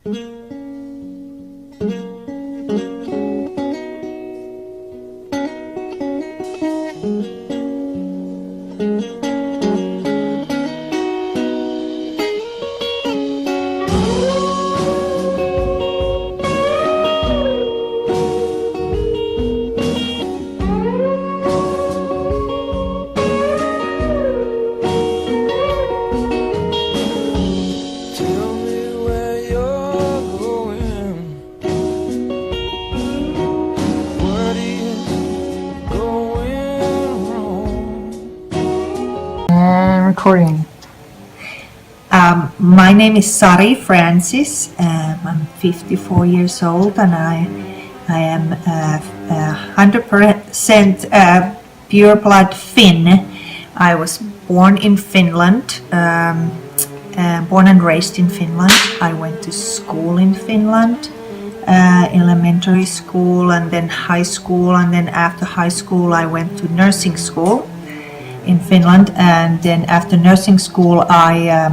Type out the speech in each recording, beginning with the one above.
Tell me where you're going. What is going wrong? And recording. My name is Sari Francis. I'm 54 years old, and I am 100% pure blood Finn. I was born in Finland, born and raised in Finland. I went to school in Finland, elementary school, and then high school, and then after high school I went to nursing school in Finland, and then after nursing school I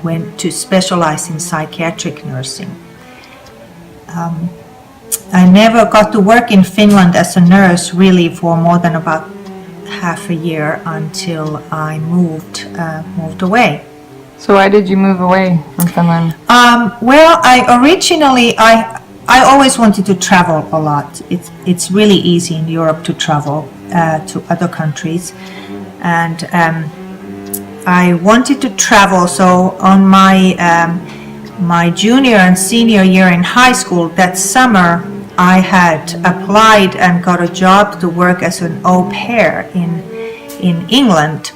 went to specialize in psychiatric nursing. I never got to work in Finland as a nurse really for more than about half a year until I moved away. So why did you move away from Finland? Well, I always wanted to travel a lot. It's really easy in Europe to travel to other countries, and I wanted to travel. So on my junior and senior year in high school, that summer I had applied and got a job to work as an au pair in England.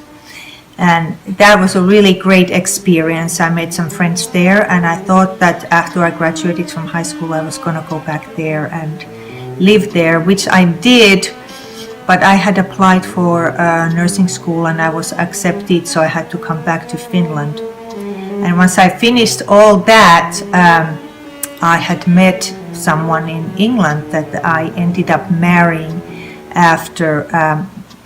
And that was a really great experience. I made some friends there, and I thought that after I graduated from high school I was going to go back there and live there, which I did, but I had applied for nursing school and I was accepted, so I had to come back to Finland. And once I finished all that, I had met someone in England that I ended up marrying after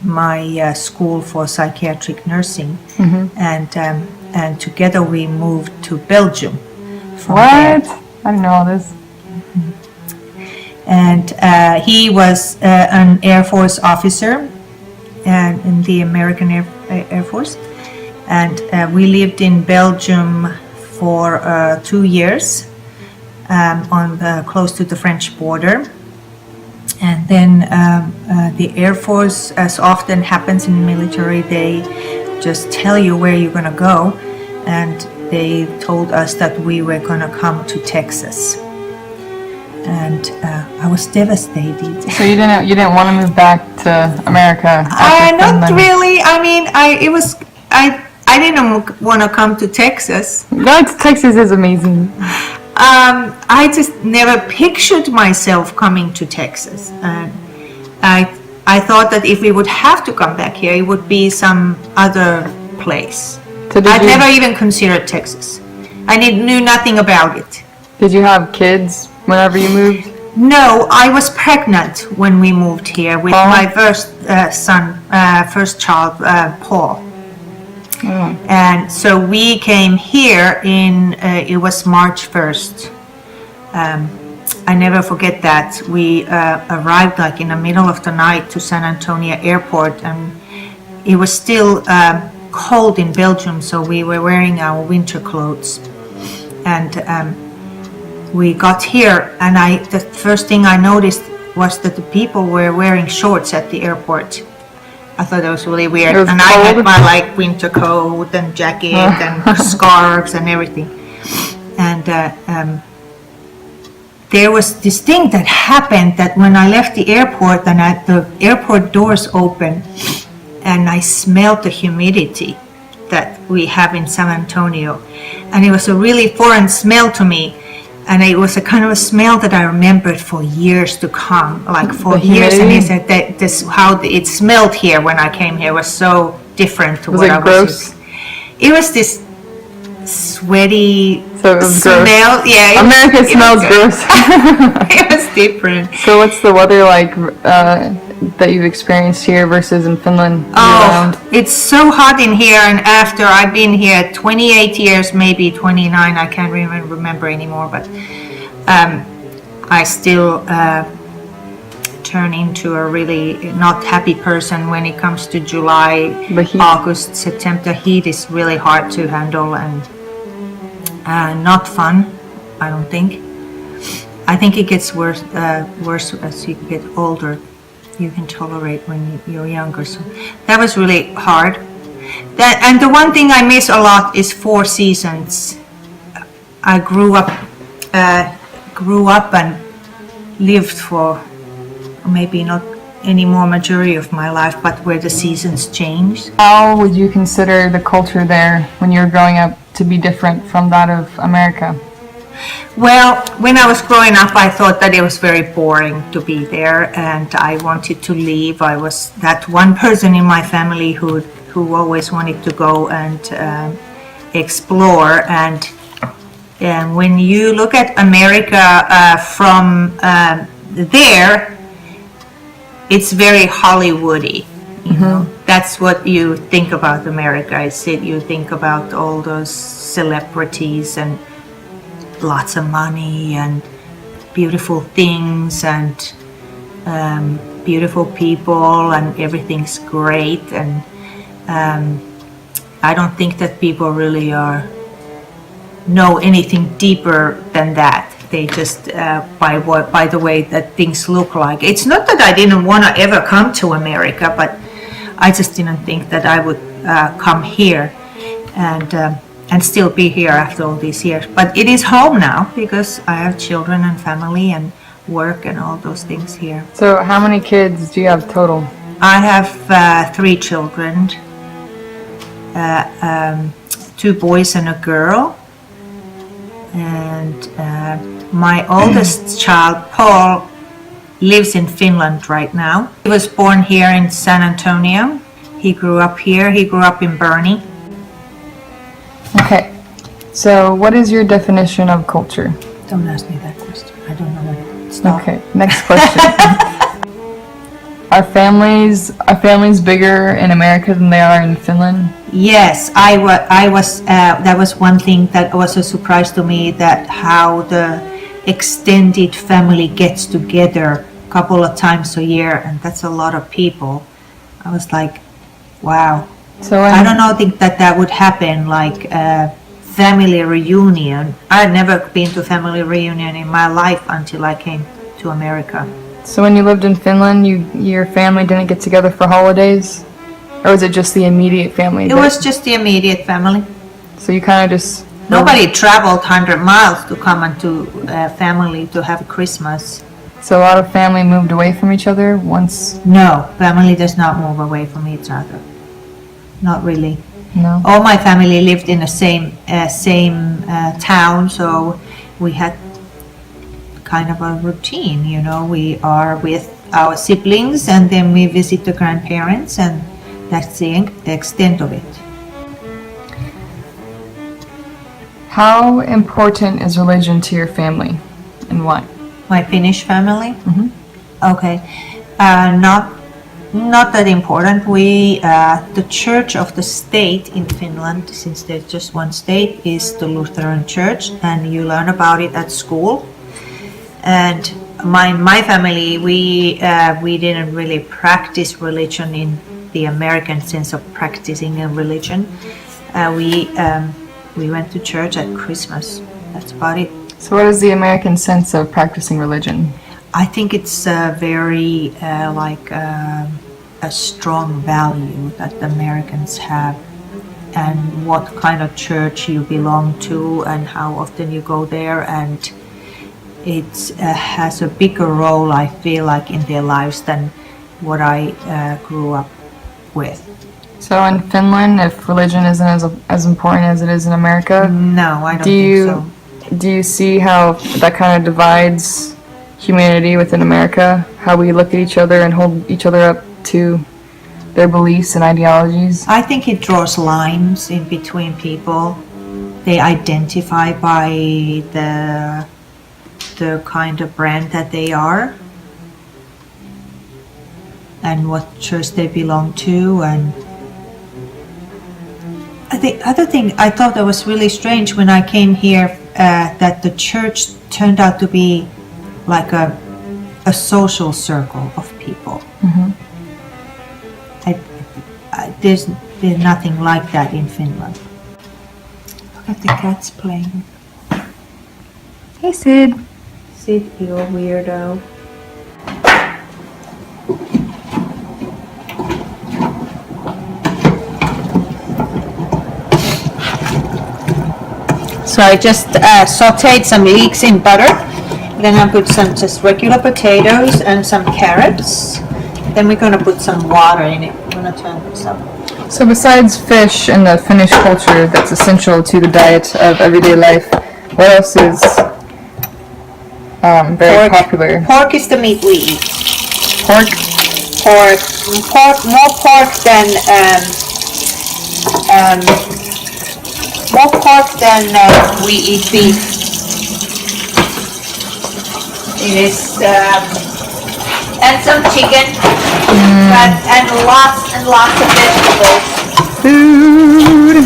my school for psychiatric nursing, and together we moved to Belgium. What? There. I didn't know all this. And he was an Air Force officer in the American Air Force, and we lived in Belgium for 2 years, close to the French border. And then the Air Force, as often happens in military, they just tell you where you're going to go, and they told us that we were going to come to Texas, and I was devastated. So you didn't want to move back to America? Not really. I mean, I didn't want to come to Texas. Going to Texas is amazing. I just never pictured myself coming to Texas, and I thought that if we would have to come back here, it would be some other place. So I'd never even considered Texas. I knew nothing about it. Did you have kids whenever you moved? No, I was pregnant when we moved here with my first child, Paul. Oh. And so we came here it was March 1st. I never forget that. We arrived like in the middle of the night to San Antonio airport, and it was still cold in Belgium, so we were wearing our winter clothes. And we got here, and the first thing I noticed was that the people were wearing shorts at the airport. I thought that was really weird. And cold. I had my winter coat and jacket and scarves and everything. And there was this thing that happened that when I left the airport and the airport doors opened, and I smelled the humidity that we have in San Antonio. And it was a really foreign smell to me. And it was a kind of a smell that I remembered for years to come, like for years. And he said that how it smelled here when I came here was so different to what I was used to. It was this sweaty smell. Gross. Yeah, America smells gross. It was different. So what's the weather like that you've experienced here versus in Finland Oh, year-round? it's so hot in here, and after I've been here 28 years, maybe 29, I can't even remember anymore, but I still turn into a really not happy person when it comes to July, The heat. August, September. Heat is really hard to handle and not fun, I don't think. I think it gets worse as you get older. You can tolerate when you're younger. So that was really hard. And the one thing I miss a lot is Four Seasons. I grew up and lived for maybe not any more majority of my life, but where the seasons changed. How would you consider the culture there when you were growing up to be different from that of America? Well, when I was growing up, I thought that it was very boring to be there, and I wanted to leave. I was that one person in my family who always wanted to go and explore. And when you look at America from there, it's very Hollywoody. You know, that's what you think about America. You think about all those celebrities and lots of money and beautiful things and beautiful people, and everything's great. And I don't think that people really know anything deeper than that. They just by the way that things look like. It's not that I didn't want to ever come to America, but I just didn't think that I would come here and still be here after all these years. But it is home now because I have children and family and work and all those things here. So how many kids do you have total? I have 3 children, 2 boys and a girl. And my oldest child, Paul, lives in Finland right now. He was born here in San Antonio. He grew up here. He grew up in Bernie. Okay, so what is your definition of culture? Don't ask me that question. I don't know what it is. Stop. Okay, next question. Are families bigger in America than they are in Finland? Yes, I was. That was one thing that was a surprise to me, that how the extended family gets together a couple of times a year, and that's a lot of people. I was like, wow. So I don't think that would happen, like a family reunion. I'd never been to family reunion in my life until I came to America. So when you lived in Finland, your family didn't get together for holidays? Or was it just the immediate family? It was just the immediate family. So you kind of just... Nobody traveled 100 miles to come and to family to have Christmas. So a lot of family moved away from each other once? No, family does not move away from each other. Not really. No? All my family lived in the same town, so we had kind of a routine, you know. We are with our siblings and then we visit the grandparents, and that's the extent of it. How important is religion to your family, and why? My Finnish family? Mhm. Okay. Not that important. We the Church of the State in Finland, since there's just one state, is the Lutheran Church, and you learn about it at school. And my family, we didn't really practice religion in the American sense of practicing a religion. We went to church at Christmas. That's about it. So what is the American sense of practicing religion? I think it's very a strong value that the Americans have, and what kind of church you belong to and how often you go there, and it has a bigger role, I feel like, in their lives than what I grew up with. So in Finland, if religion isn't as important as it is in America, No, I don't think so. do you see how that kind of divides humanity within America? How we look at each other and hold each other up to their beliefs and ideologies? I think it draws lines in between people. They identify by the kind of brand that they are. and what church they belong to. And the other thing I thought that was really strange when I came here, that the church turned out to be like a social circle of people. There's nothing like that in Finland. Look at the cats playing. Hey, Sid. Sid, you weirdo. So I just sauteed some leeks in butter. Then I put some just regular potatoes and some carrots. Then we're gonna put some water in it. I'm gonna turn this up. So besides fish and the Finnish culture that's essential to the diet of everyday life, what else is very popular? Pork is the meat we eat. Pork? More pork than we eat beef. It is and some chicken, and lots of vegetables. Food!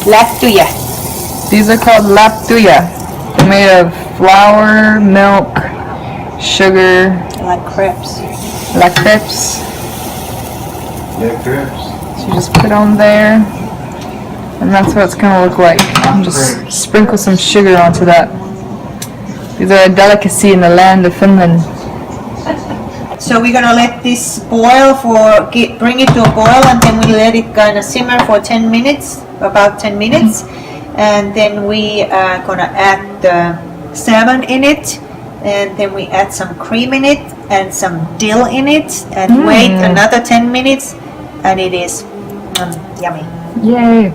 Lättyjä. These are called laptuja. They're made of flour, milk, sugar, Like crepes. like crepes. Yeah, crepes. So you just put on there, and that's what it's gonna look like. And just sprinkle some sugar onto that. These are a delicacy in the land of Finland. So we're gonna let this boil bring it to a boil, and then we let it kind of simmer for 10 minutes, about 10 minutes. And then we are gonna add the salmon in it, and then we add some cream in it and some dill in it, and wait another 10 minutes, and it is yummy. Yay!